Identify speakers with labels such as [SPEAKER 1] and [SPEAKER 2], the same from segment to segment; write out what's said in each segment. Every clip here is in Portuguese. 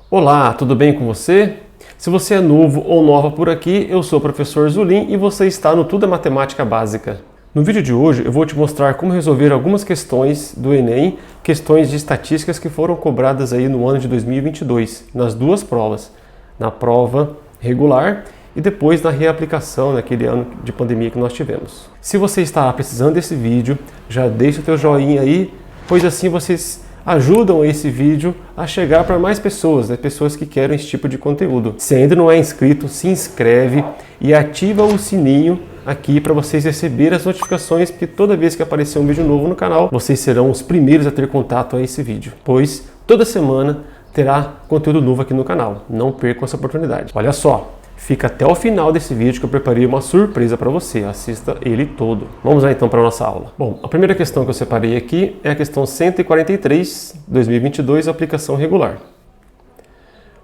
[SPEAKER 1] Olá, tudo bem com você? Se você é novo ou nova por aqui, eu sou o professor Zulin e você está no Tudo é Matemática Básica. No vídeo de hoje eu vou te mostrar como resolver algumas questões do Enem, questões de estatísticas que foram cobradas aí no ano de 2022, nas duas provas, na prova regular e depois na reaplicação naquele ano de pandemia que nós tivemos. Se você está precisando desse vídeo, já deixa o teu joinha aí, pois assim vocês ajudam esse vídeo a chegar para mais pessoas, pessoas que querem esse tipo de conteúdo. Se ainda não é inscrito, se inscreve e ativa o sininho aqui para vocês receberem as notificações, porque toda vez que aparecer um vídeo novo no canal, vocês serão os primeiros a ter contato a esse vídeo, pois toda semana terá conteúdo novo aqui no canal. Não percam essa oportunidade. Olha só, fica até o final desse vídeo que eu preparei uma surpresa para você. Assista ele todo. Vamos lá então para a nossa aula. Bom, a primeira questão que eu separei aqui é a questão 143, 2022, aplicação regular.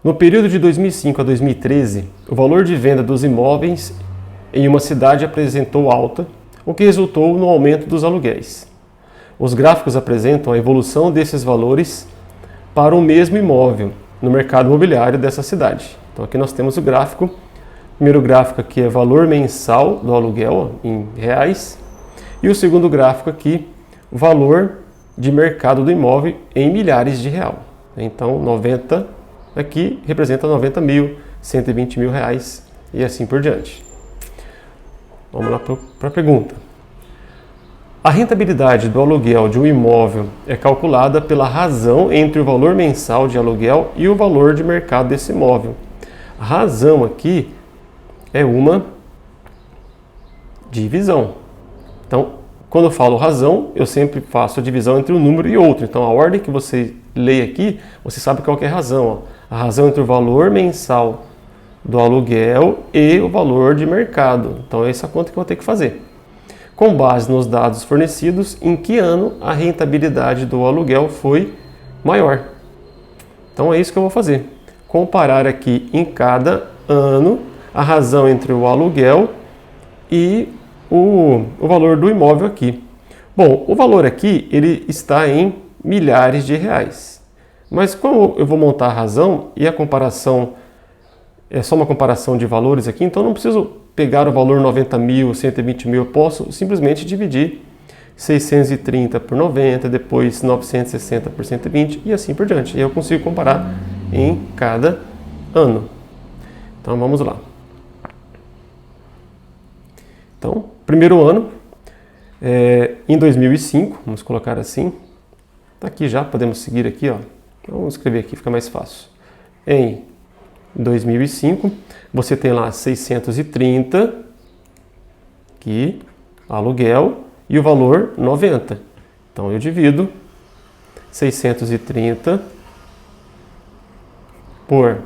[SPEAKER 1] No período de 2005 a 2013, o valor de venda dos imóveis em uma cidade apresentou alta, o que resultou no aumento dos aluguéis. Os gráficos apresentam a evolução desses valores para o mesmo imóvel no mercado imobiliário dessa cidade. Então aqui nós temos o gráfico. O primeiro gráfico aqui é valor mensal do aluguel em reais. E o segundo gráfico aqui, o valor de mercado do imóvel em milhares de real. Então 90 aqui representa 90 mil, 120 mil reais e assim por diante. Vamos lá para a pergunta. A rentabilidade do aluguel de um imóvel é calculada pela razão entre o valor mensal de aluguel e o valor de mercado desse imóvel. A razão aqui é uma divisão. Então, quando eu falo razão, eu sempre faço a divisão entre um número e outro. Então, a ordem que você lê aqui, você sabe qual que é a razão. A razão entre o valor mensal do aluguel e o valor de mercado. Então, é essa conta que eu vou ter que fazer. Com base nos dados fornecidos, em que ano a rentabilidade do aluguel foi maior. Então, é isso que eu vou fazer. Comparar aqui em cada ano a razão entre o aluguel e o valor do imóvel aqui. Bom, o valor aqui ele está em milhares de reais. Mas como eu vou montar a razão e a comparação é só uma comparação de valores aqui, então não preciso pegar o valor 90 mil, 120 mil, eu posso simplesmente dividir 630 por 90, depois 960 por 120 e assim por diante. E eu consigo comparar em cada ano. Então vamos lá. Então, primeiro ano, em 2005, vamos colocar assim. Está aqui já, podemos seguir aqui, ó. Vamos escrever aqui, fica mais fácil. Em 2005, você tem lá 630, aqui, aluguel, e o valor 90. Então eu divido 630 por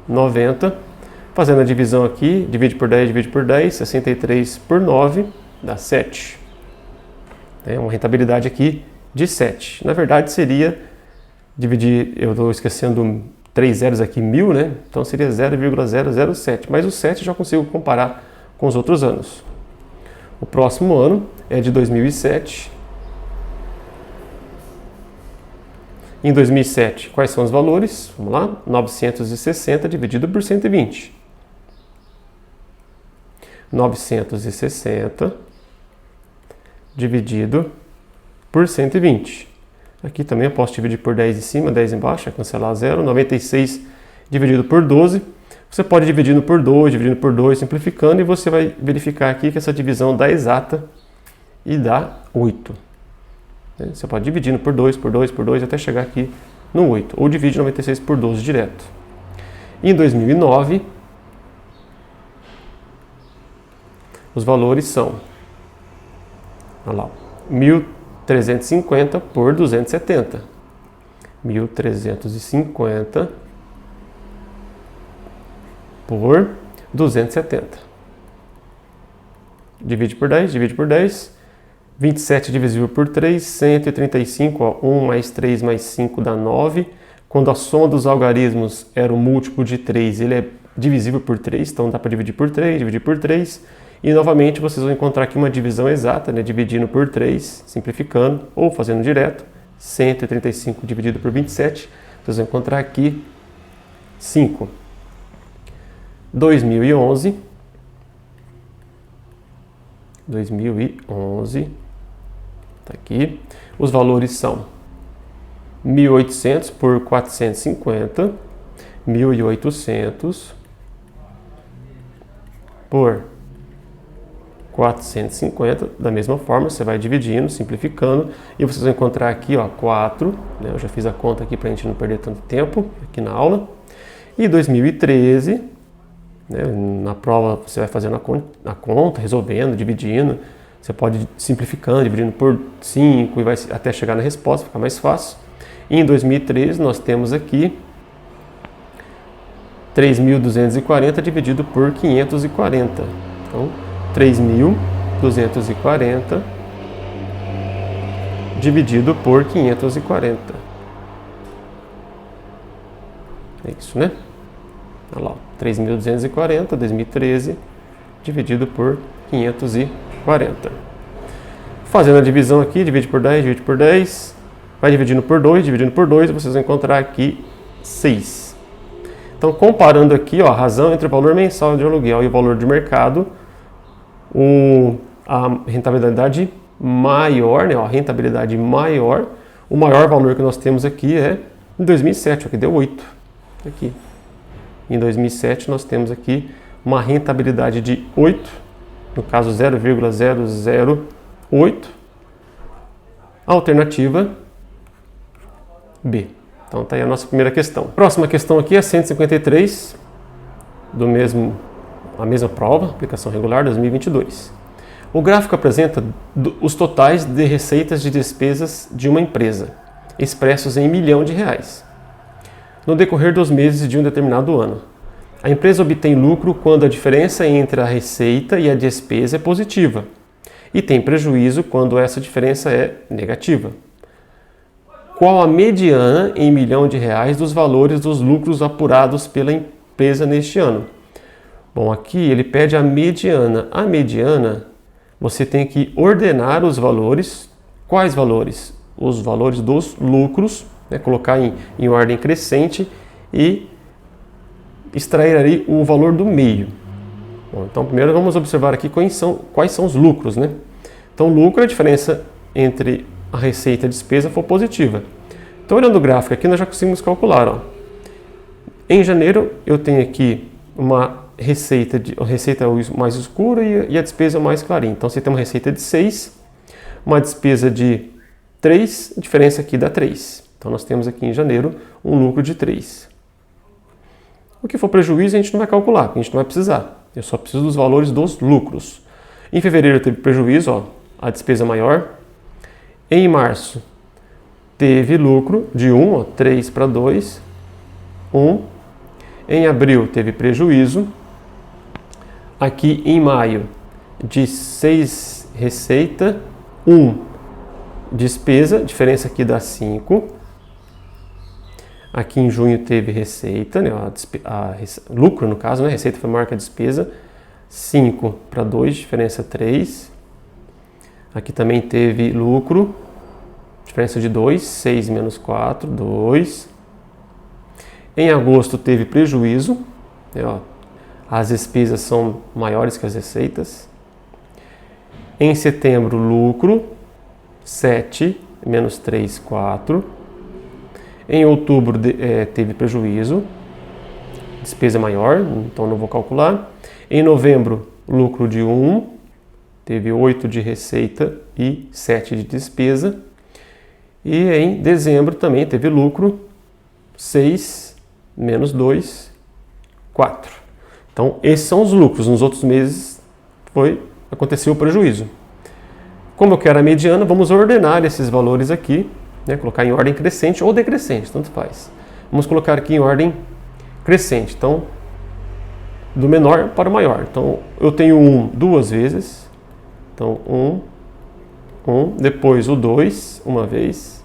[SPEAKER 1] 90, fazendo a divisão aqui, divide por 10, 63 por 9, dá 7. Tem uma rentabilidade aqui de 7. Na verdade seria, dividir, eu estou esquecendo 3 zeros aqui, 1000, né? Então seria 0,007, mas o 7 já consigo comparar com os outros anos. O próximo ano é de 2007. Em 2007, quais são os valores? Vamos lá, 960 dividido por 120. 960 dividido por 120. Aqui também eu posso dividir por 10 em cima, 10 embaixo, é cancelar 0. 96 dividido por 12. Você pode dividindo por 2, simplificando, e você vai verificar aqui que essa divisão dá exata e dá 8. Você pode dividindo por 2, até chegar aqui no 8. Ou divide 96 por 12 direto. Em 2009, os valores são, olha lá, 1.350 por 270. 1.350 por 270. Divide por 10. 27 divisível por 3, 135, ó, 1 mais 3 mais 5 dá 9. Quando a soma dos algarismos era o múltiplo de 3, ele é divisível por 3, então dá para dividir por 3. E novamente vocês vão encontrar aqui uma divisão exata, né, dividindo por 3, simplificando, ou fazendo direto. 135 dividido por 27, vocês vão encontrar aqui 5. 2011, tá aqui. Os valores são 1.800 por 450, 1.800 por 450, da mesma forma, você vai dividindo, simplificando, e vocês vão encontrar aqui, ó, 4, né, eu já fiz a conta aqui para a gente não perder tanto tempo aqui na aula, e 2013, né, na prova você vai fazendo a conta, resolvendo, dividindo, você pode ir simplificando, dividindo por 5, e vai até chegar na resposta, fica mais fácil. E em 2013 nós temos aqui 3.240 dividido por 540, então 3.240 dividido por 540. É isso, né? Olha lá, 3.240, 2013, dividido por 540. Fazendo a divisão aqui, divide por 10, divide por 10, vai dividindo por 2, vocês vão encontrar aqui 6. Então, comparando aqui, ó, a razão entre o valor mensal de aluguel e o valor de mercado, a rentabilidade maior, né, ó, a rentabilidade maior, o maior valor que nós temos aqui é em 2007, ó, que deu 8. Aqui. Em 2007 nós temos aqui uma rentabilidade de 8, no caso 0,008, alternativa B. Então tá aí a nossa primeira questão. Próxima questão aqui é 153, a mesma prova, aplicação regular 2022. O gráfico apresenta os totais de receitas de despesas de uma empresa, expressos em R$ 1.000.000, no decorrer dos meses de um determinado ano. A empresa obtém lucro quando a diferença entre a receita e a despesa é positiva, e tem prejuízo quando essa diferença é negativa. Qual a mediana em R$ 1.000.000 dos valores dos lucros apurados pela empresa neste ano? Bom, aqui ele pede a mediana. A mediana, você tem que ordenar os valores. Quais valores? Os valores dos lucros, né? Colocar em ordem crescente e extrair ali o valor do meio. Bom, então primeiro vamos observar aqui quais são os lucros, né? Então lucro é a diferença entre a receita e a despesa for positiva. Então olhando o gráfico aqui nós já conseguimos calcular, ó. Em janeiro eu tenho aqui uma receita mais escura e a despesa mais clarinha. Então você tem uma receita de 6, uma despesa de 3, a diferença aqui dá 3. Então nós temos aqui em janeiro um lucro de 3. O que for prejuízo a gente não vai calcular, porque a gente não vai precisar. Eu só preciso dos valores dos lucros. Em fevereiro teve prejuízo, ó, a despesa maior. Em março teve lucro de 1, ó, 3 para 2, 1. Em abril teve prejuízo. Aqui em maio, de 6 receita, 1 despesa, diferença aqui dá 5. Aqui em junho teve receita, né, lucro no caso, né, receita foi maior que a despesa, 5 para 2, diferença 3. Aqui também teve lucro, diferença de 2, 6 menos 4, 2. Em agosto teve prejuízo, né, ó, as despesas são maiores que as receitas. Em setembro, lucro, 7 menos 3, 4. Em outubro teve prejuízo, despesa maior, então não vou calcular. Em novembro, lucro de 1, teve 8 de receita e 7 de despesa. E em dezembro também teve lucro, 6 menos 2, 4. Então esses são os lucros, nos outros meses aconteceu o prejuízo. Como eu quero a mediana, vamos ordenar esses valores aqui, né, colocar em ordem crescente ou decrescente, tanto faz. Vamos colocar aqui em ordem crescente, então do menor para o maior. Então eu tenho 1 duas vezes, então 1, depois o 2 uma vez,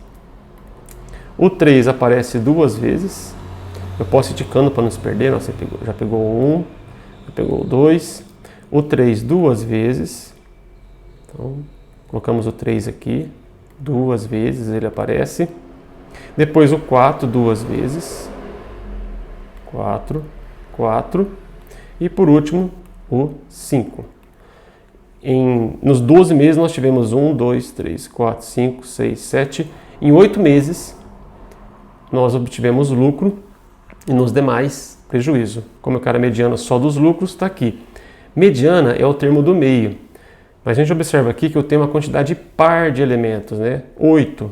[SPEAKER 1] o 3 aparece 2 vezes, eu posso ir ticando para não se perder, nossa, já pegou 1, já pegou o 2, o 3 2 vezes, então colocamos o 3 aqui, 2 vezes ele aparece. Depois o 4 2 vezes. 4, 4 e por último o 5. Nos 12 meses nós tivemos 1, 2, 3, 4, 5, 6, 7. Em 8 meses nós obtivemos lucro e nos demais prejuízo. Como eu quero a mediana só dos lucros, está aqui. Mediana é o termo do meio. Mas a gente observa aqui que eu tenho uma quantidade par de elementos, né? 8.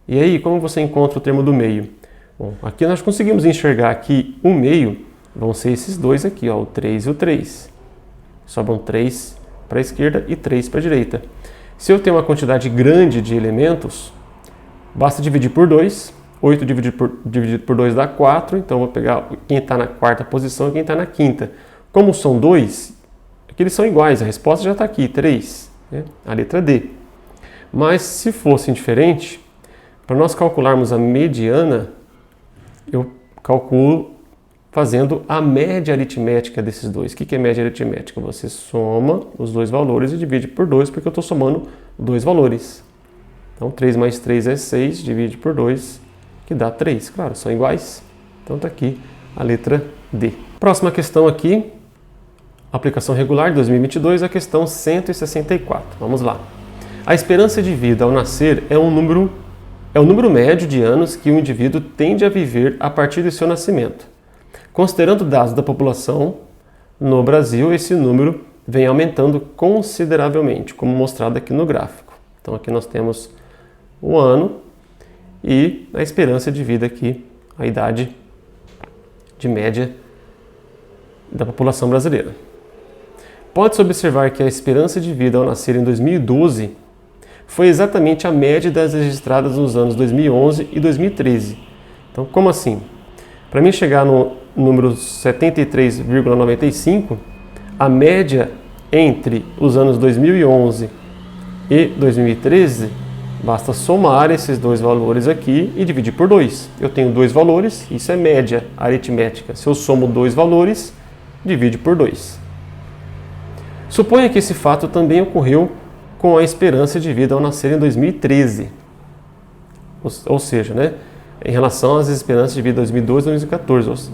[SPEAKER 1] E aí, como você encontra o termo do meio? Bom, aqui nós conseguimos enxergar que o meio vão ser esses dois aqui, ó, o 3 e o 3. Sobram 3 para a esquerda e 3 para a direita. Se eu tenho uma quantidade grande de elementos, basta dividir por 2. 8 dividido por 2 dá 4, então eu vou pegar quem está na quarta posição e quem está na quinta. Como são 2, aqui eles são iguais, a resposta já está aqui, 3, né? A letra D. Mas se fosse diferente, para nós calcularmos a mediana, eu calculo fazendo a média aritmética desses dois. O que é média aritmética? Você soma os dois valores e divide por 2, porque eu estou somando dois valores. Então 3 mais 3 é 6, divide por 2, que dá 3. Claro, são iguais. Então está aqui a letra D. Próxima questão aqui, aplicação regular de 2022, a questão 164. Vamos lá. A esperança de vida ao nascer é o número médio de anos que o indivíduo tende a viver a partir de seu nascimento. Considerando dados da população, no Brasil esse número vem aumentando consideravelmente, como mostrado aqui no gráfico. Então aqui nós temos o ano e a esperança de vida aqui, a idade de média da população brasileira. Pode-se observar que a esperança de vida ao nascer em 2012 foi exatamente a média das registradas nos anos 2011 e 2013. Então, como assim? Para mim chegar no número 73,95, a média entre os anos 2011 e 2013, basta somar esses dois valores aqui e dividir por 2. Eu tenho dois valores, isso é média aritmética. Se eu somo dois valores, divide por 2. Suponha que esse fato também ocorreu com a esperança de vida ao nascer em 2013. Ou seja, né, em relação às esperanças de vida de 2012 e 2014.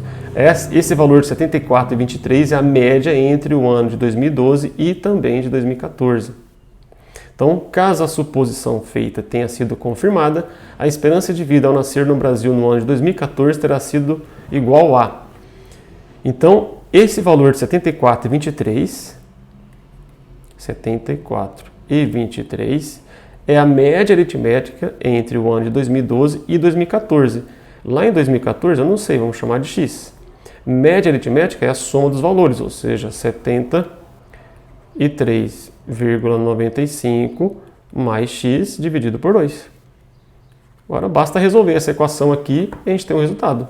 [SPEAKER 1] Esse valor de 74,23 é a média entre o ano de 2012 e também de 2014. Então, caso a suposição feita tenha sido confirmada, a esperança de vida ao nascer no Brasil no ano de 2014 terá sido igual a... Então, esse valor de 74,23 é a média aritmética entre o ano de 2012 e 2014. Lá em 2014, eu não sei, vamos chamar de x. Média aritmética é a soma dos valores, ou seja, 73,95 mais x dividido por 2. Agora basta resolver essa equação aqui e a gente tem um resultado.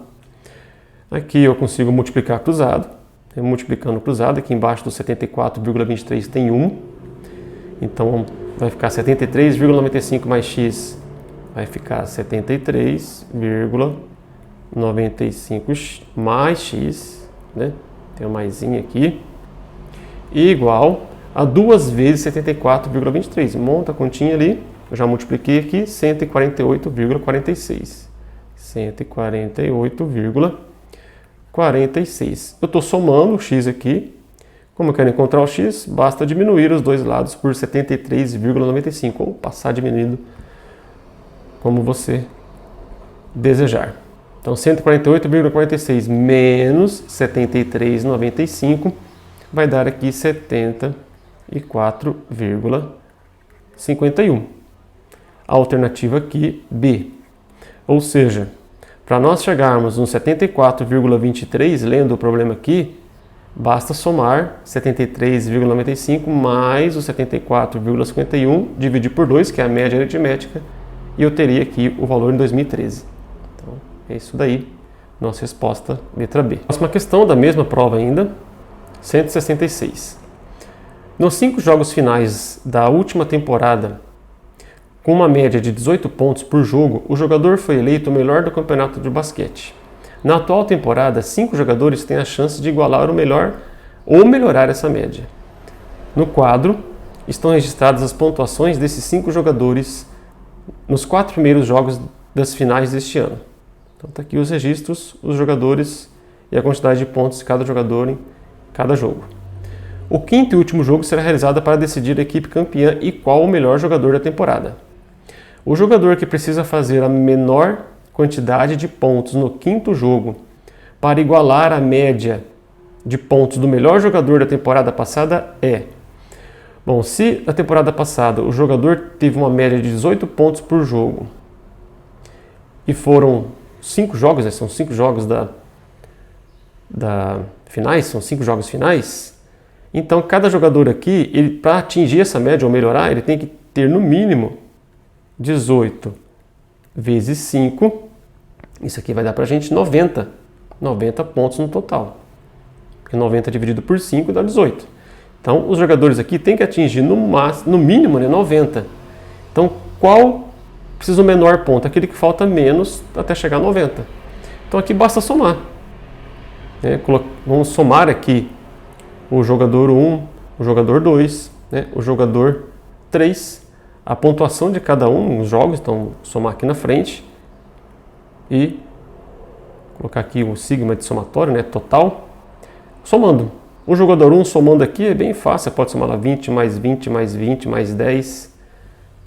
[SPEAKER 1] Aqui eu consigo multiplicar cruzado. Multiplicando cruzado, aqui embaixo do 74,23 tem 1. Então vai ficar 73,95 mais x, vai ficar 73,95 mais x, né? Tem um maisinho aqui, igual a 2 vezes 74,23. Monta a continha ali, eu já multipliquei aqui, 148,46. 148,46. Eu estou somando o x aqui. Como eu quero encontrar o x, basta diminuir os dois lados por 73,95, ou passar diminuindo como você desejar. Então, 148,46 menos 73,95 vai dar aqui 74,51. A alternativa aqui, B. Ou seja, para nós chegarmos no 74,23, lendo o problema aqui, basta somar 73,95 mais o 74,51, dividir por 2, que é a média aritmética, e eu teria aqui o valor em 2013. Então, é isso daí. Nossa resposta, letra B. Próxima questão da mesma prova ainda, 166. Nos 5 jogos finais da última temporada, com uma média de 18 pontos por jogo, o jogador foi eleito o melhor do campeonato de basquete. Na atual temporada, 5 jogadores têm a chance de igualar o melhor ou melhorar essa média. No quadro, estão registradas as pontuações desses 5 jogadores nos 4 primeiros jogos das finais deste ano. Então, está aqui os registros, os jogadores e a quantidade de pontos de cada jogador em cada jogo. O quinto e último jogo será realizado para decidir a equipe campeã e qual o melhor jogador da temporada. O jogador que precisa fazer a menor quantidade de pontos no quinto jogo para igualar a média de pontos do melhor jogador da temporada passada é... Bom, se na temporada passada o jogador teve uma média de 18 pontos por jogo e foram 5 jogos, né? São 5 jogos da finais, são 5 jogos finais, então cada jogador aqui, para atingir essa média ou melhorar, ele tem que ter no mínimo 18 vezes 5, isso aqui vai dar pra gente 90 pontos no total, porque 90 dividido por 5 dá 18. Então os jogadores aqui têm que atingir no mínimo, né, 90. Então qual precisa o menor ponto? Aquele que falta menos até chegar a 90. Então aqui basta somar. Né? Vamos somar aqui o jogador 1, o jogador 2, né? O jogador 3, a pontuação de cada um nos jogos, então somar aqui na frente e colocar aqui o sigma de somatório, né? Total, somando. O jogador 1 somando aqui é bem fácil, você pode somar lá 20 mais 20 mais 20 mais 10,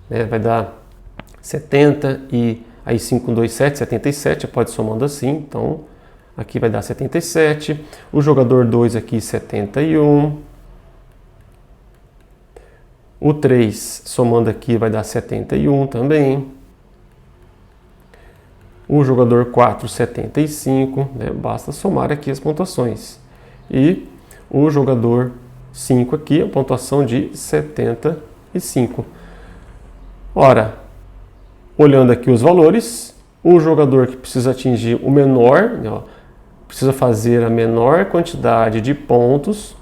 [SPEAKER 1] né? Vai dar 70 e aí 5 com 2, 7, 77, você pode somando assim, então aqui vai dar 77, o jogador 2 aqui 71, o 3 somando aqui vai dar 71 também, o jogador 4 75, né? Basta somar aqui as pontuações, e o jogador 5 aqui, a pontuação de 75. Ora, olhando aqui os valores, o jogador que precisa atingir o menor, ó, precisa fazer a menor quantidade de pontos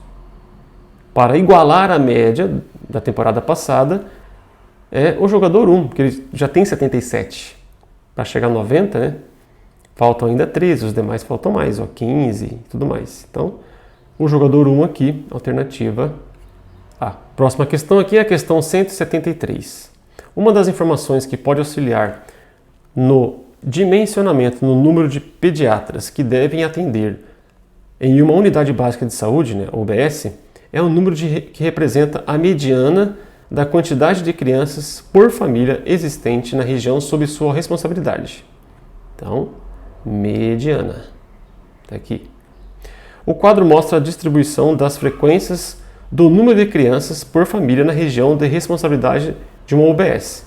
[SPEAKER 1] para igualar a média da temporada passada, é o jogador 1, que ele já tem 77. Para chegar a 90, né? Faltam ainda 13, os demais faltam mais, ó, 15 e tudo mais. Então, o jogador 1 aqui, alternativa A. Próxima questão aqui é a questão 173. Uma das informações que pode auxiliar no dimensionamento no número de pediatras que devem atender em uma unidade básica de saúde, né, UBS, é o número que representa a mediana da quantidade de crianças por família existente na região sob sua responsabilidade. Então, mediana. Tá aqui. O quadro mostra a distribuição das frequências do número de crianças por família na região de responsabilidade de uma UBS.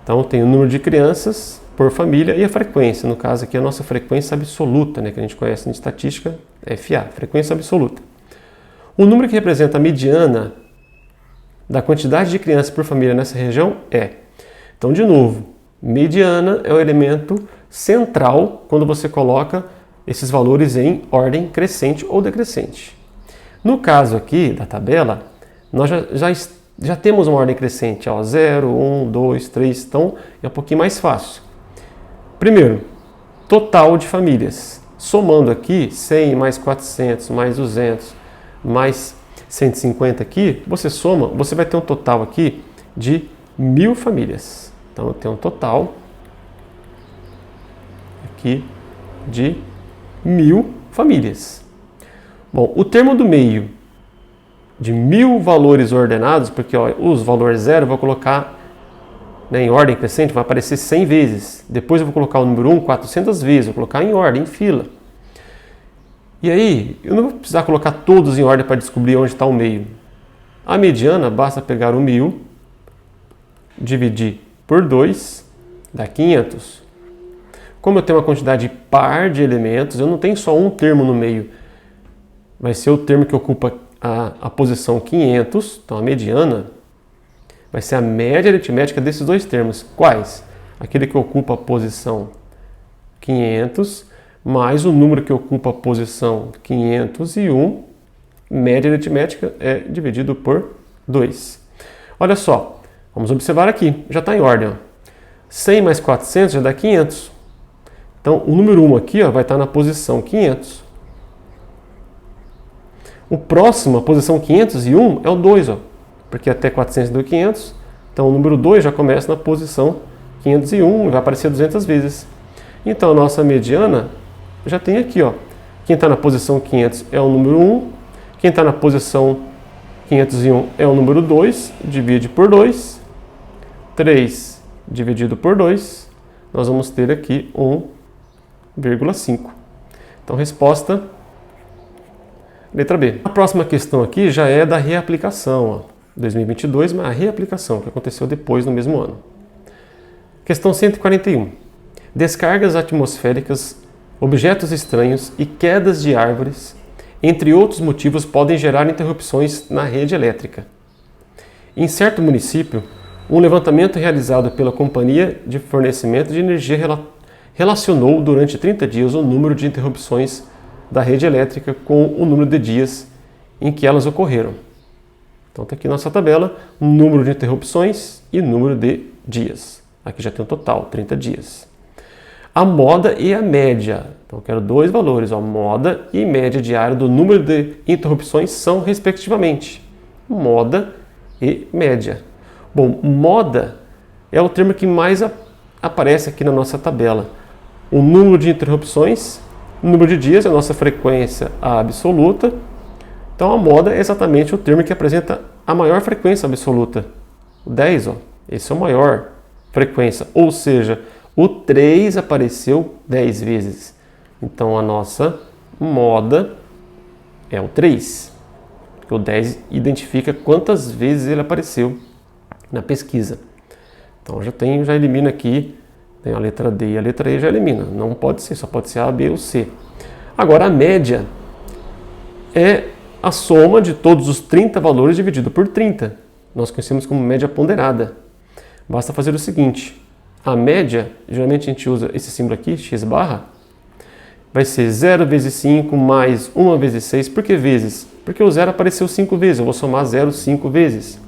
[SPEAKER 1] Então, tem o número de crianças por família e a frequência. No caso aqui, a nossa frequência absoluta, né, que a gente conhece em estatística, FA, frequência absoluta. O número que representa a mediana da quantidade de crianças por família nessa região é... Então, de novo, mediana é o elemento central quando você coloca esses valores em ordem crescente ou decrescente. No caso aqui da tabela, nós já temos uma ordem crescente, ó, 0, 1, 2, 3, então é um pouquinho mais fácil. Primeiro, total de famílias. Somando aqui, 100 mais 400 mais 200 mais 150 aqui, você soma, você vai ter um total aqui de 1000 famílias. Então eu tenho um total aqui de 1000 famílias. Bom, o termo do meio de 1000 valores ordenados, porque ó, os valores 0 eu vou colocar, né, em ordem crescente, vai aparecer 100 vezes. Depois eu vou colocar o número 1 400 vezes, vou colocar em ordem, em fila. E aí, eu não vou precisar colocar todos em ordem para descobrir onde está o meio. A mediana, basta pegar o 1000, dividir por 2, dá 500. Como eu tenho uma quantidade par de elementos, eu não tenho só um termo no meio. Vai ser o termo que ocupa a posição 500, então a mediana vai ser a média aritmética desses dois termos. Quais? Aquele que ocupa a posição 500, mais o número que ocupa a posição 501, média aritmética é dividido por 2. Olha só, vamos observar aqui, já está em ordem. Ó. 100 mais 400 já dá 500. Então, o número 1 aqui, ó, vai estar na posição 500. O próximo, a posição 501, é o 2, ó, porque até 400 deu 500. Então, o número 2 já começa na posição 501 e vai aparecer 200 vezes. Então, a nossa mediana já tem aqui, ó, Quem está na posição 500 é o número 1. Quem está na posição 501 é o número 2. Divide por 2. 3 dividido por 2. Nós vamos ter aqui 1,5. Então, resposta, letra B. A próxima questão aqui já é da reaplicação. Ó. 2022, mas a reaplicação, que aconteceu depois no mesmo ano. Questão 141. Descargas atmosféricas, objetos estranhos e quedas de árvores, entre outros motivos, podem gerar interrupções na rede elétrica. Em certo município, um levantamento realizado pela Companhia de Fornecimento de Energia relacionou durante 30 dias o número de interrupções da rede elétrica com o número de dias em que elas ocorreram. Então está aqui nossa tabela, número de interrupções e número de dias. Aqui já tem um total, 30 dias. A moda e a média. Então eu quero dois valores, ó, moda e média diária do número de interrupções são respectivamente. Moda e média. Bom, moda é o termo que mais aparece aqui na nossa tabela. O número de interrupções, o número de dias é a nossa frequência absoluta. Então a moda é exatamente o termo que apresenta a maior frequência absoluta. O 10, ó, esse é o maior frequência, ou seja, o 3 apareceu 10 vezes. Então a nossa moda é o 3. Porque o 10 identifica quantas vezes ele apareceu na pesquisa. Então já elimina aqui, tem a letra D e a letra E já elimina. Não pode ser, só pode ser A, B ou C. Agora a média é a soma de todos os 30 valores dividido por 30. Nós conhecemos como média ponderada. Basta fazer o seguinte, a média, geralmente a gente usa esse símbolo aqui, x barra, vai ser 0 vezes 5 mais 1 vezes 6. Por que vezes? Porque o 0 apareceu 5 vezes, eu vou somar 0 5 vezes.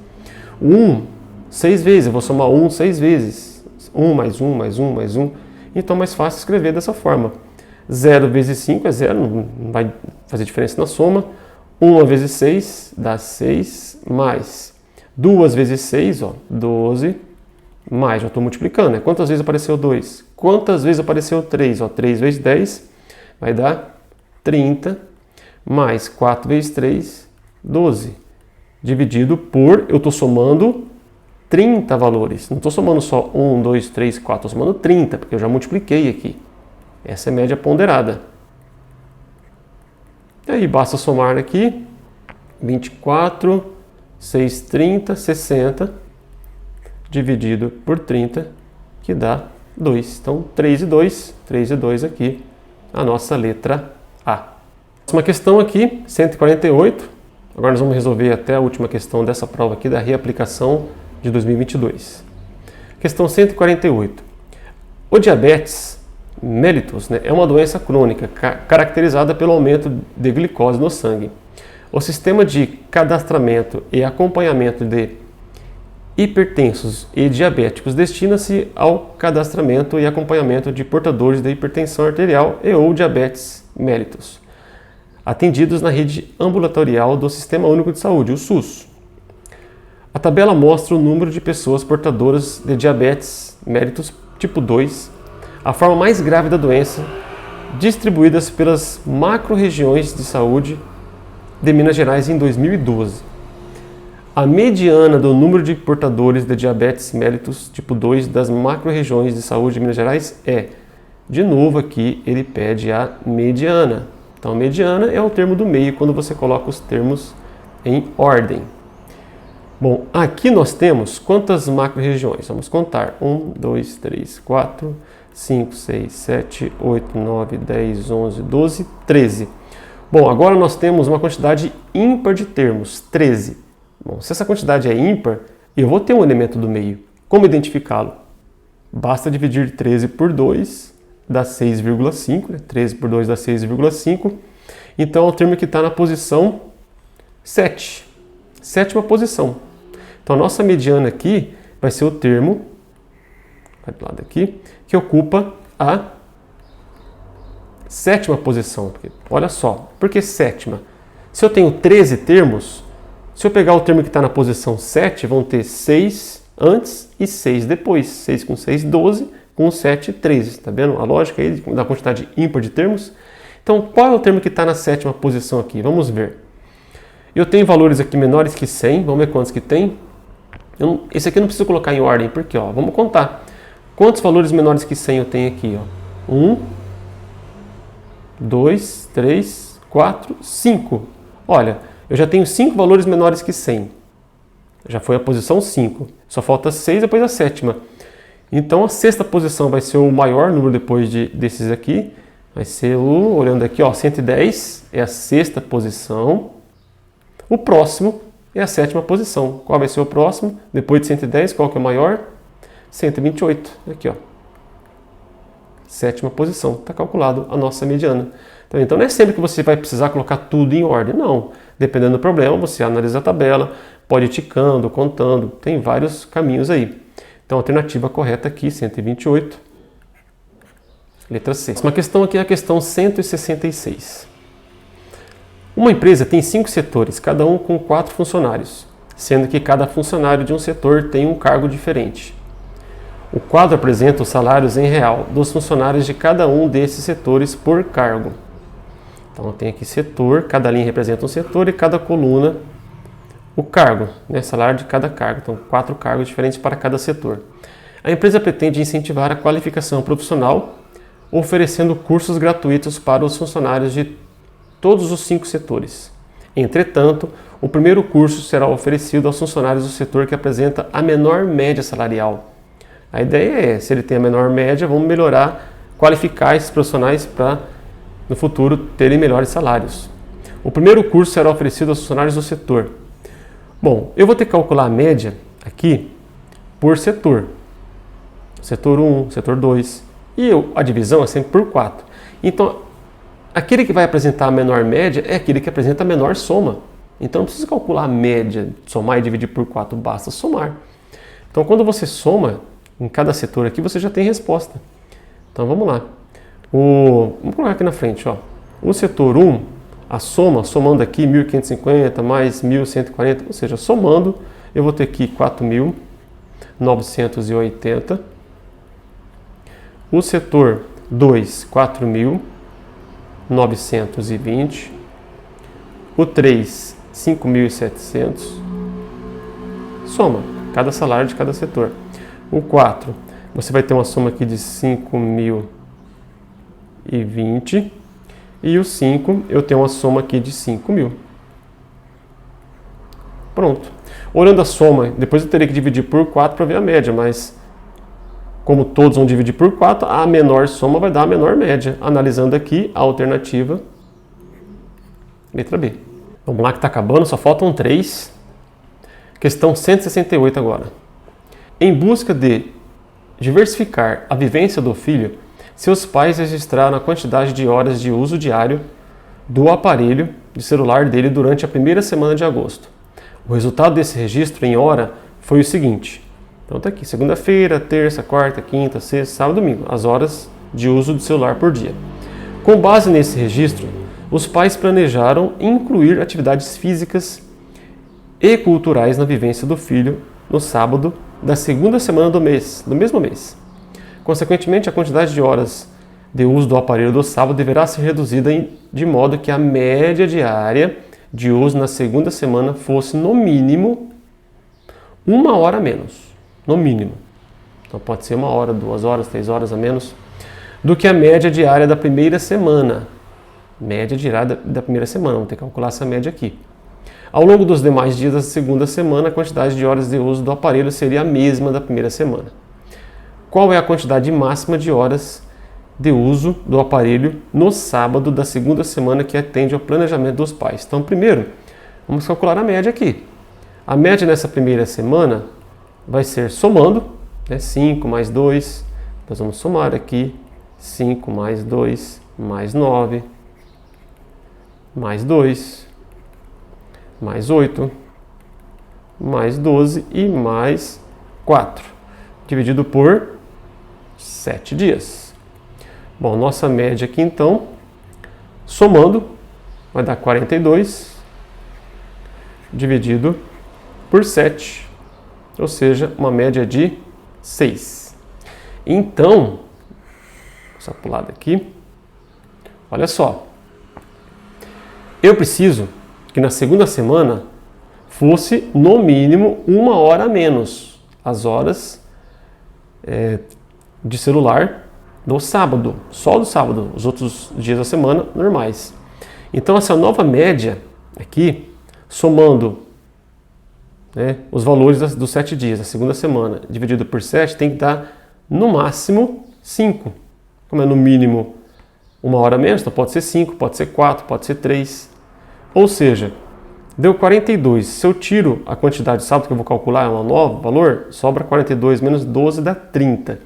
[SPEAKER 1] O 1, 6 vezes, eu vou somar 1 6 vezes. 1 mais 1 mais 1 mais 1. Então é mais fácil escrever dessa forma. 0 vezes 5 é 0, não vai fazer diferença na soma. 1 vezes 6 dá 6, mais 2 vezes 6, ó, 12, mais, já estou multiplicando, né? Quantas vezes apareceu 2? Quantas vezes apareceu 3? Ó, 3 vezes 10 vai dar 30, mais 4 vezes 3, 12. Dividido por, eu estou somando 30 valores. Não estou somando só 1, 2, 3, 4, estou somando 30, porque eu já multipliquei aqui. Essa é a média ponderada. E aí basta somar aqui, 24, 6, 30, 60, dividido por 30, que dá 2. Então, 3 e 2 aqui, a nossa letra A. Próxima questão aqui, 148. Agora nós vamos resolver até a última questão dessa prova aqui da reaplicação de 2022. Questão 148. O diabetes mellitus, né, é uma doença crônica caracterizada pelo aumento de glicose no sangue. O sistema de cadastramento e acompanhamento de hipertensos e diabéticos destina-se ao cadastramento e acompanhamento de portadores de hipertensão arterial e ou diabetes mellitus, atendidos na rede ambulatorial do Sistema Único de Saúde, o SUS. A tabela mostra o número de pessoas portadoras de diabetes mellitus tipo 2, a forma mais grave da doença, distribuídas pelas macro-regiões de saúde de Minas Gerais em 2012. A mediana do número de portadores de diabetes mellitus tipo 2 das macro-regiões de saúde de Minas Gerais é, de novo aqui, ele pede a mediana. Então, a mediana é o termo do meio quando você coloca os termos em ordem. Bom, aqui nós temos quantas macro-regiões? Vamos contar. 1, 2, 3, 4, 5, 6, 7, 8, 9, 10, 11, 12, 13. Bom, agora nós temos uma quantidade ímpar de termos, 13. Bom, se essa quantidade é ímpar, eu vou ter um elemento do meio. Como identificá-lo? Basta dividir 13 por 2, dá 6,5. Né? 13 por 2 dá 6,5. Então é o termo que está na posição 7. Sétima posição. Então a nossa mediana aqui vai ser o termo, vai do lado aqui, que ocupa a sétima posição. Olha só, por que sétima? Se eu tenho 13 termos, se eu pegar o termo que está na posição 7, vão ter 6 antes e 6 depois. 6 com 6, 12, com 7, 13. Está vendo a lógica aí da quantidade ímpar de termos? Então, qual é o termo que está na sétima posição aqui? Vamos ver. Eu tenho valores aqui menores que 100, vamos ver quantos que tem. Esse aqui eu não preciso colocar em ordem, porque ó, vamos contar. Quantos valores menores que 100 eu tenho aqui? 1, 2, 3, 4, 5. Olha, eu já tenho 5 valores menores que 100. Já foi a posição 5. Só falta 6 depois a sétima. Então a sexta posição vai ser o maior número depois desses aqui. Vai ser olhando aqui, ó, 110 é a sexta posição. O próximo é a sétima posição. Qual vai ser o próximo? Depois de 110, qual que é o maior? 128. Aqui, ó. Sétima posição. Está calculado a nossa mediana. Então não é sempre que você vai precisar colocar tudo em ordem. Não. Dependendo do problema, você analisa a tabela, pode ir ticando, contando. Tem vários caminhos aí. Então a alternativa correta aqui, 128. Letra C. Uma questão aqui é a questão 166. Uma empresa tem 5 setores, cada um com 4 funcionários, sendo que cada funcionário de um setor tem um cargo diferente. O quadro apresenta os salários em real dos funcionários de cada um desses setores por cargo. Então tem aqui setor, cada linha representa um setor e cada coluna o cargo, né? Salário de cada cargo. Então 4 cargos diferentes para cada setor. A empresa pretende incentivar a qualificação profissional, oferecendo cursos gratuitos para os funcionários de todos os 5 setores. Entretanto, o primeiro curso será oferecido aos funcionários do setor que apresenta a menor média salarial. A ideia é, se ele tem a menor média, vamos melhorar, qualificar esses profissionais para, no futuro, terem melhores salários. O primeiro curso será oferecido aos funcionários do setor. Bom, eu vou ter que calcular a média aqui por setor. Setor 1, setor 2. E a divisão é sempre por 4. Então, aquele que vai apresentar a menor média é aquele que apresenta a menor soma. Então não precisa calcular a média, somar e dividir por 4, basta somar. Então quando você soma em cada setor aqui, você já tem resposta. Então vamos lá. Vamos colocar aqui na frente. Ó. O setor 1, a soma, somando aqui 1.550 mais 1.140, ou seja, somando, eu vou ter aqui 4.980. O setor 2, 4.920, o 3, 5.700, soma cada salário de cada setor. O 4, você vai ter uma soma aqui de 5.020 e o 5, eu tenho uma soma aqui de 5.000. Pronto. Olhando a soma, depois eu teria que dividir por 4 para ver a média, mas como todos vão dividir por 4, a menor soma vai dar a menor média. Analisando aqui a alternativa, letra B. Vamos lá que está acabando, só faltam 3. Questão 168 agora. Em busca de diversificar a vivência do filho, seus pais registraram a quantidade de horas de uso diário do aparelho de celular dele durante a primeira semana de agosto. O resultado desse registro em hora foi o seguinte. Então está aqui, segunda-feira, terça, quarta, quinta, sexta, sábado, domingo, as horas de uso do celular por dia. Com base nesse registro, os pais planejaram incluir atividades físicas e culturais na vivência do filho no sábado da segunda semana do mesmo mês. Consequentemente, a quantidade de horas de uso do aparelho do sábado deverá ser reduzida de modo que a média diária de uso na segunda semana fosse, no mínimo, 1 hora a menos. No mínimo. Então pode ser 1 hora, 2 horas, 3 horas a menos do que a média diária da primeira semana. Média diária da primeira semana, vamos ter que calcular essa média aqui. Ao longo dos demais dias da segunda semana, a quantidade de horas de uso do aparelho seria a mesma da primeira semana. Qual é a quantidade máxima de horas de uso do aparelho no sábado da segunda semana que atende ao planejamento dos pais? Então, primeiro, vamos calcular a média aqui. A média nessa primeira semana vai ser somando, né, 5 mais 2, nós vamos somar aqui 5 mais 2 mais 9, mais 2, mais 8, mais 12 e mais 4, dividido por 7 dias. Bom, nossa média aqui então, somando, vai dar 42, dividido por 7. Ou seja, uma média de 6. Então, essa pulada aqui, olha só, Eu preciso que na segunda semana fosse no mínimo 1 hora a menos as horas de celular do sábado, só do sábado, os outros dias da semana normais. Então essa nova média aqui, somando os valores dos 7 dias, da segunda semana, dividido por 7, tem que dar no máximo 5. Como é no mínimo 1 hora a menos, então pode ser 5, pode ser 4, pode ser 3. Ou seja, deu 42. Se eu tiro a quantidade de sábado que eu vou calcular, é um novo valor, sobra 42 menos 12 dá 30.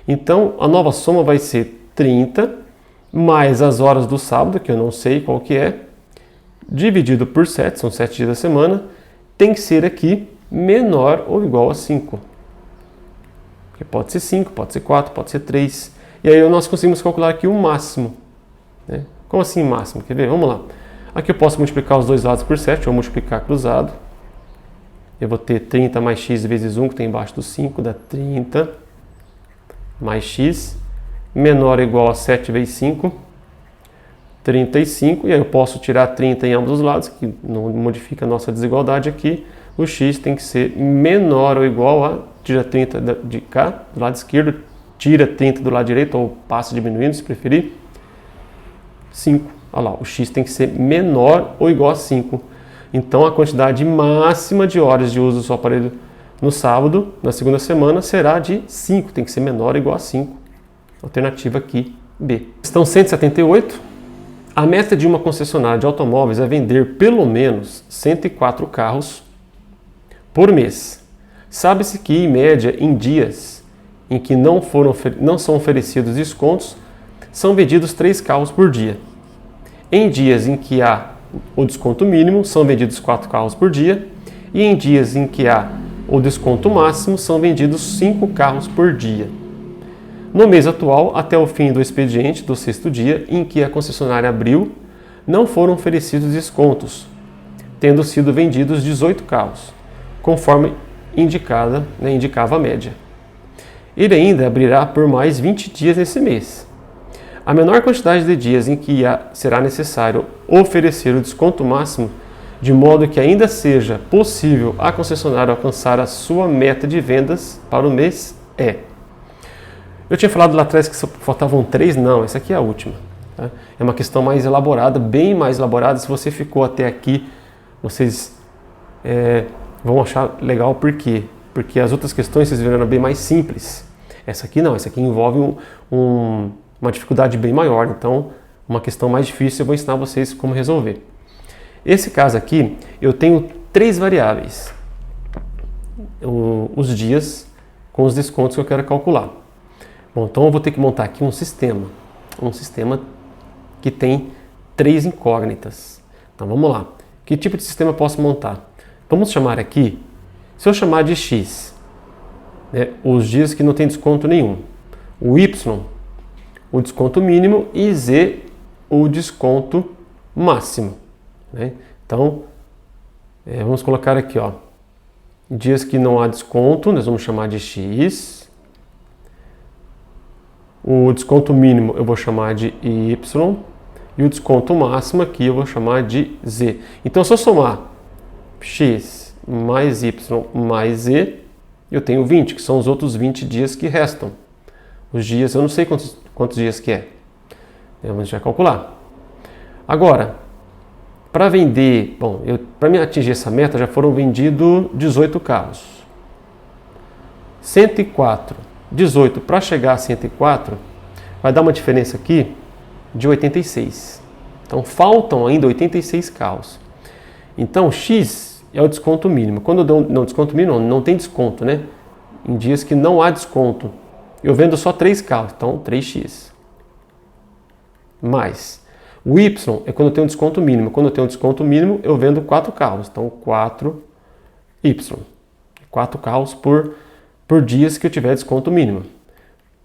[SPEAKER 1] Então a nova soma vai ser 30 mais as horas do sábado, que eu não sei qual que é, dividido por 7, são 7 dias da semana, tem que ser aqui menor ou igual a 5. Porque pode ser 5, pode ser 4, pode ser 3. E aí nós conseguimos calcular aqui o máximo. Como assim máximo? Quer ver? Vamos lá. Aqui eu posso multiplicar os dois lados por 7, ou multiplicar cruzado. Eu vou ter 30 mais x vezes 1, que tem embaixo do 5, dá 30 mais x, menor ou igual a 7 vezes 5, 35. E aí eu posso tirar 30 em ambos os lados, que não modifica a nossa desigualdade aqui. O x tem que ser menor ou igual a, tira 30 de cá, do lado esquerdo, tira 30 do lado direito, ou passa diminuindo, se preferir, 5. Olha lá, o x tem que ser menor ou igual a 5. Então, a quantidade máxima de horas de uso do seu aparelho no sábado, na segunda semana, será de 5. Tem que ser menor ou igual a 5. Alternativa aqui, B. Questão 178. A meta de uma concessionária de automóveis é vender pelo menos 104 carros por mês. Sabe-se que, em média, em dias em que não são oferecidos descontos, são vendidos 3 carros por dia. Em dias em que há o desconto mínimo, são vendidos 4 carros por dia. E em dias em que há o desconto máximo, são vendidos 5 carros por dia. No mês atual, até o fim do expediente do 6º dia, em que a concessionária abriu, não foram oferecidos descontos, tendo sido vendidos 18 carros, conforme indicava a média. Ele ainda abrirá por mais 20 dias nesse mês. A menor quantidade de dias em que será necessário oferecer o desconto máximo, de modo que ainda seja possível a concessionária alcançar a sua meta de vendas para o mês é. Eu tinha falado lá atrás que faltavam 3, não, essa aqui é a última. Tá? É uma questão mais elaborada, bem mais elaborada. Se você ficou até aqui, vocês vão achar legal, por quê? Porque as outras questões vocês viram bem mais simples. Essa aqui não, essa aqui envolve uma dificuldade bem maior, então uma questão mais difícil eu vou ensinar vocês como resolver. Esse caso aqui, eu tenho 3 variáveis, os dias com os descontos que eu quero calcular. Bom, então eu vou ter que montar aqui um sistema que tem 3 incógnitas. Então vamos lá, que tipo de sistema eu posso montar? Vamos chamar aqui, se eu chamar de x, os dias que não tem desconto nenhum, o y, o desconto mínimo, e z, o desconto máximo. Então, vamos colocar aqui, dias que não há desconto, nós vamos chamar de x. O desconto mínimo eu vou chamar de y. E o desconto máximo aqui eu vou chamar de z. Então, se eu somar x mais y mais z, eu tenho 20, que são os outros 20 dias que restam. Os dias, eu não sei quantos dias que é. A gente vai calcular. Agora, para vender, para me atingir essa meta, já foram vendidos 18 carros. 104, 18 para chegar a 104, vai dar uma diferença aqui de 86. Então, faltam ainda 86 carros. Então, x é o desconto mínimo. Quando eu dou desconto mínimo, não tem desconto, né? Em dias que não há desconto, eu vendo só 3 carros, então 3x. Mais. O y é quando eu tenho um desconto mínimo. Quando eu tenho um desconto mínimo, eu vendo 4 carros. Então 4y. 4 carros por dias que eu tiver desconto mínimo.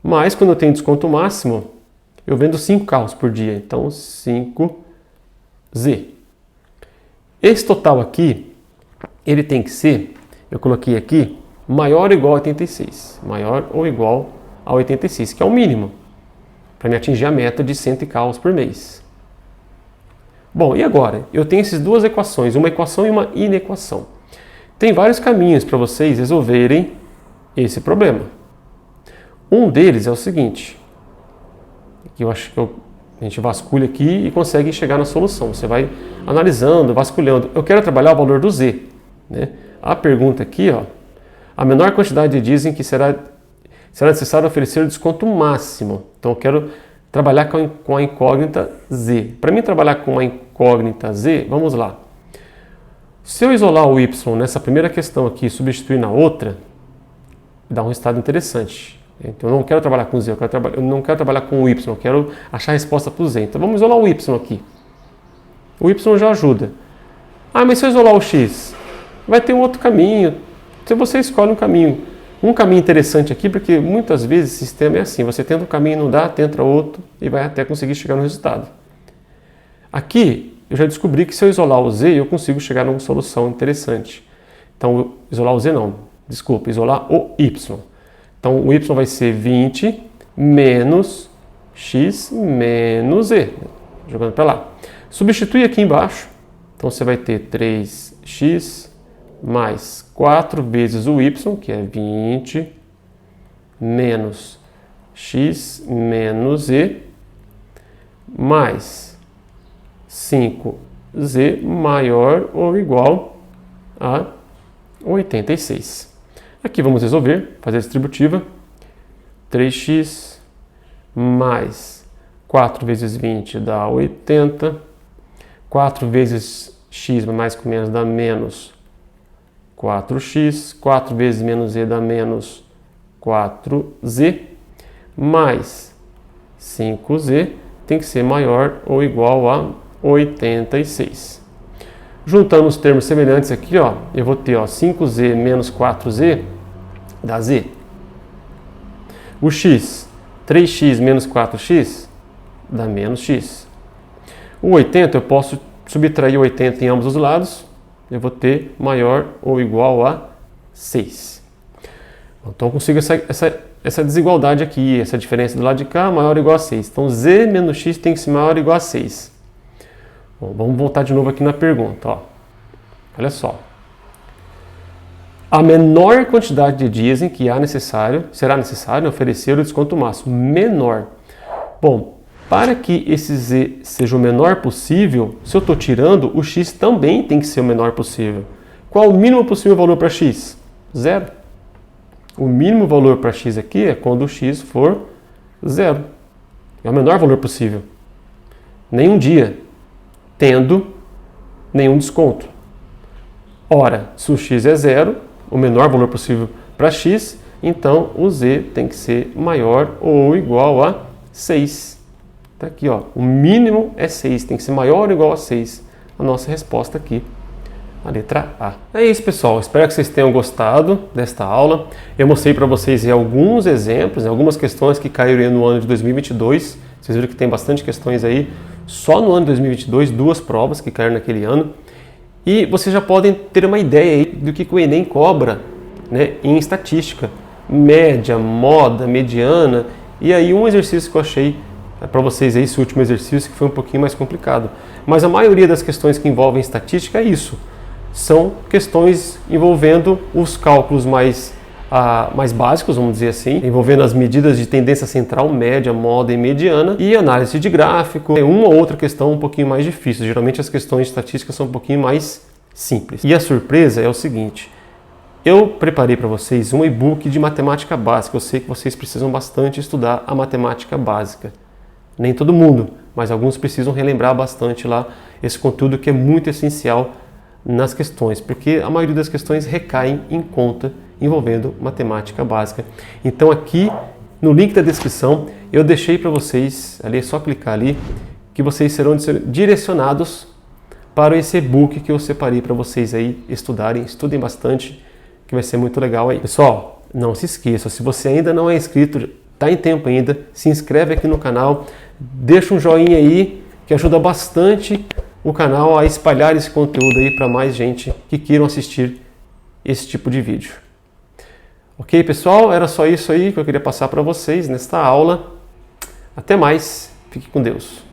[SPEAKER 1] Mas quando eu tenho desconto máximo, eu vendo 5 carros por dia. Então 5z. Esse total aqui, ele tem que ser, eu coloquei aqui, maior ou igual a 86. Maior ou igual a 86, que é o mínimo, para me atingir a meta de 100 carros por mês. Bom, e agora? Eu tenho essas duas equações, uma equação e uma inequação. Tem vários caminhos para vocês resolverem esse problema. Um deles é o seguinte, que eu acho que a gente vasculha aqui e consegue chegar na solução. Você vai analisando, vasculhando. Eu quero trabalhar o valor do z, né? A pergunta aqui, ó, a menor quantidade de dizem que será necessário oferecer o desconto máximo. Então eu quero trabalhar com a incógnita z. Para mim trabalhar com a incógnita z, vamos lá. Se eu isolar o y nessa primeira questão aqui e substituir na outra, dá um resultado interessante. Então eu não quero trabalhar com z, eu não quero trabalhar com o y, eu quero achar a resposta para o z. Então vamos isolar o y aqui. O y já ajuda. Ah, mas se eu isolar o x, vai ter um outro caminho. Então você escolhe um caminho. Um caminho interessante aqui, porque muitas vezes o sistema é assim, você tenta um caminho, não dá, tenta outro e vai até conseguir chegar no resultado. Aqui, eu já descobri que se eu isolar o z, eu consigo chegar numa solução interessante. Então, isolar o z não, desculpa, isolar o y. Então, o y vai ser 20 menos x menos z, jogando para lá. Substitui aqui embaixo, então você vai ter 3x mais 4 vezes o y, que é 20, menos x menos z, mais 5z maior ou igual a 86. Aqui vamos resolver, fazer a distributiva. 3x mais 4 vezes 20 dá 80. 4 vezes x mais com menos dá menos 4x, 4 vezes menos z dá menos 4z, mais 5z tem que ser maior ou igual a 86. Juntando os termos semelhantes aqui, ó, eu vou ter ó, 5z menos 4z dá z. O x, 3x menos 4x dá menos x. O 80 eu posso subtrair 80 em ambos os lados, eu vou ter maior ou igual a 6. Então eu consigo essa desigualdade aqui, essa diferença do lado de cá, maior ou igual a 6. Então z menos x tem que ser maior ou igual a 6. Bom, vamos voltar de novo aqui na pergunta. Ó. Olha só. A menor quantidade de dias em que será necessário oferecer o desconto máximo. Menor. Bom, para que esse z seja o menor possível, se eu estou tirando, o x também tem que ser o menor possível. Qual o mínimo possível valor para x? 0. O mínimo valor para x aqui é quando o x for 0. É o menor valor possível. Nenhum dia, tendo nenhum desconto. Ora, se o x é 0, o menor valor possível para x, então o z tem que ser maior ou igual a 6. Está aqui, ó, o mínimo é 6, tem que ser maior ou igual a 6. A nossa resposta aqui, a letra A. É isso, pessoal. Espero que vocês tenham gostado desta aula. Eu mostrei para vocês alguns exemplos, algumas questões que caíram no ano de 2022. Vocês viram que tem bastante questões aí. Só no ano de 2022, 2 provas que caíram naquele ano. E vocês já podem ter uma ideia aí do que o Enem cobra, né, em estatística. Média, moda, mediana. E aí um exercício que eu achei para vocês aí, esse último exercício, que foi um pouquinho mais complicado. Mas a maioria das questões que envolvem estatística é isso. São questões envolvendo os cálculos mais básicos, vamos dizer assim, envolvendo as medidas de tendência central, média, moda e mediana, e análise de gráfico. É uma ou outra questão um pouquinho mais difícil. Geralmente as questões de estatística são um pouquinho mais simples. E a surpresa é o seguinte, eu preparei para vocês um e-book de matemática básica. Eu sei que vocês precisam bastante estudar a matemática básica. Nem todo mundo, mas alguns precisam relembrar bastante lá esse conteúdo que é muito essencial nas questões, porque a maioria das questões recaem em conta envolvendo matemática básica. Então aqui no link da descrição eu deixei para vocês, ali é só clicar ali, que vocês serão direcionados para esse e-book que eu separei para vocês aí estudarem, estudem bastante, que vai ser muito legal aí. Pessoal, não se esqueça, se você ainda não é inscrito, está em tempo ainda, se inscreve aqui no canal, deixa um joinha aí, que ajuda bastante o canal a espalhar esse conteúdo aí para mais gente que queiram assistir esse tipo de vídeo. Ok, pessoal? Era só isso aí que eu queria passar para vocês nesta aula. Até mais. Fique com Deus.